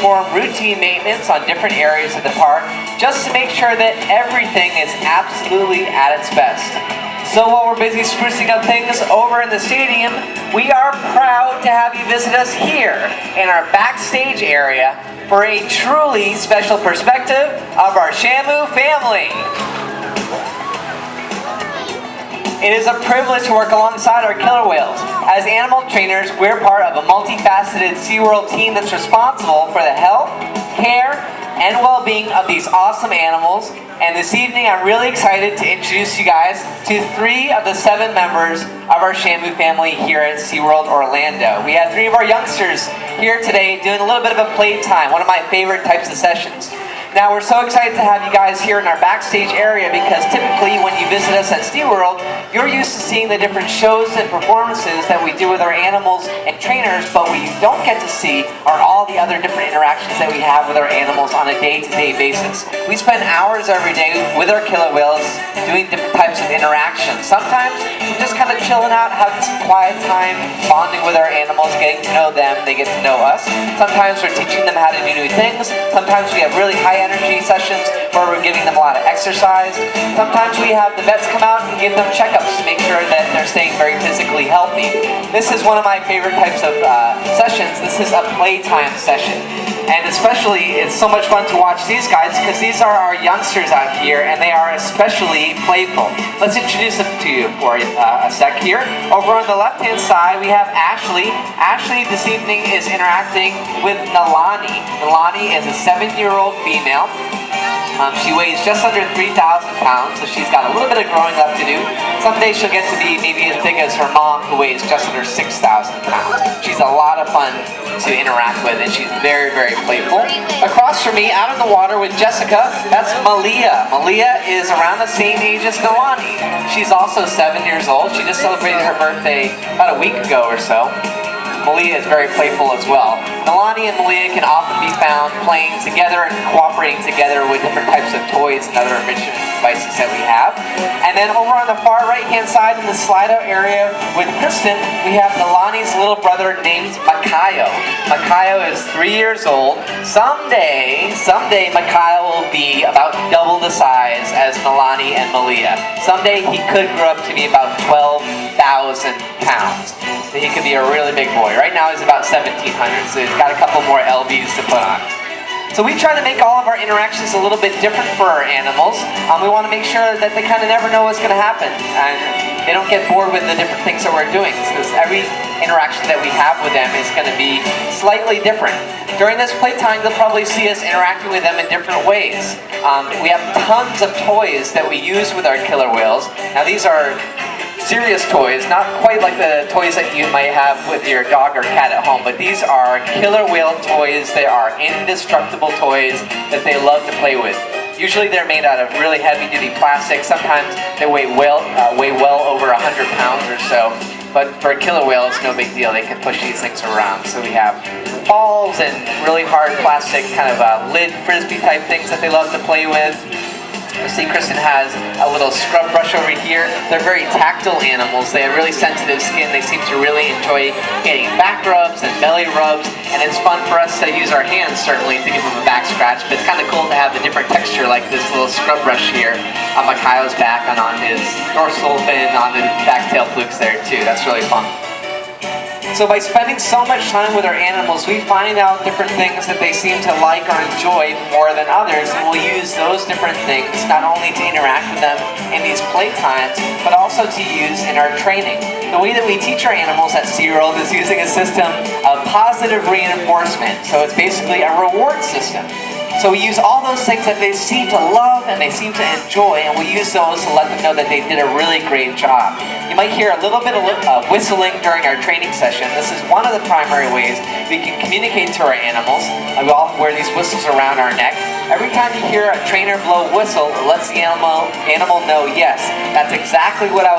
perform routine maintenance on different areas of the park just to make sure that everything is absolutely at its best. So while we're busy sprucing up things over in the stadium, we are proud to have you visit us here in our backstage area for a truly special perspective of our Shamu family. It is a privilege to work alongside our killer whales. As animal trainers, we're part of a multifaceted SeaWorld team that's responsible for the health, care, and well-being of these awesome animals. And this evening, I'm really excited to introduce you guys to 3 of the 7 members of our Shamu family here at SeaWorld Orlando. We have 3 of our youngsters here today doing a little bit of a playtime, one of my favorite types of sessions. Now, we're so excited to have you guys here in our backstage area because typically when you visit us at SeaWorld, you're used to seeing the different shows and performances that we do with our animals and trainers, but what you don't get to see are all the other different interactions that we have with our animals on a day-to-day basis. We spend hours every day with our killer whales doing different types of interactions. Sometimes we're just kind of chilling out, having some quiet time, bonding with our animals, getting to know them, they get to know us. Sometimes we're teaching them how to do new things. Sometimes we have really high energy sessions where we're giving them a lot of exercise. Sometimes we have the vets come out and give them checkups to make sure that they're staying very physically healthy. This is one of my favorite types of sessions. This is a playtime session. And especially, it's so much fun to watch these guys because these are our youngsters out here and they are especially playful. Let's introduce them to you for a sec here. Over on the left-hand side, we have Ashley. Ashley this evening is interacting with Nalani. Nalani is a 7-year-old female. She weighs just under 3,000 pounds, so she's got a little bit of growing up to do. Someday she'll get to be maybe as big as her mom, who weighs just under 6,000 pounds. She's a lot of fun to interact with, and she's very, very playful. Across from me, out in the water with Jessica, that's Malia. Malia is around the same age as Nalani. She's also 7 years old. She just celebrated her birthday about a week ago or so. Malia is very playful as well. Nalani and Malia can often be found playing together and cooperating together with different types of toys and other enrichment devices that we have. And then over on the far right-hand side in the slide-out area with Kristen, we have Nalani's little brother named Makayo. Makayo is 3 years old. Someday Makayo will be about double the size as Nalani and Malia. Someday he could grow up to be about 12,000 pounds. So he could be a really big boy. Right now he's about 1,700, so he's got a couple more lbs to put on. So we try to make all of our interactions a little bit different for our animals. We want to make sure that they kind of never know what's going to happen, and they don't get bored with the different things that we're doing. So every interaction that we have with them is going to be slightly different. During this playtime, you'll probably see us interacting with them in different ways. We have tons of toys that we use with our killer whales. Now these are serious toys, not quite like the toys that you might have with your dog or cat at home, but these are killer whale toys. They are indestructible toys that they love to play with. Usually they're made out of really heavy-duty plastic. Sometimes they weigh well over 100 pounds or so. But for a killer whale, it's no big deal. They can push these things around. So we have balls and really hard plastic kind of lid frisbee type things that they love to play with. See, Kristen has a little scrub brush over here. They're very tactile animals. They have really sensitive skin. They seem to really enjoy getting back rubs and belly rubs, and it's fun for us to use our hands, certainly, to give them a back scratch, but it's kind of cool to have the different texture, like this little scrub brush here on Makayo's back and on his dorsal fin, on the back tail flukes there, too. That's really fun. So by spending so much time with our animals, we find out different things that they seem to like or enjoy more than others, and we'll use those different things not only to interact with them in these playtimes, but also to use in our training. The way that we teach our animals at SeaWorld is using a system of positive reinforcement. So it's basically a reward system. So we use all those things that they seem to love and they seem to enjoy, and we use those to let them know that they did a really great job. You might hear a little bit of whistling during our training session. This is one of the primary ways we can communicate to our animals. We all wear these whistles around our neck. Every time you hear a trainer blow a whistle, it lets the animal know, yes, that's exactly what I was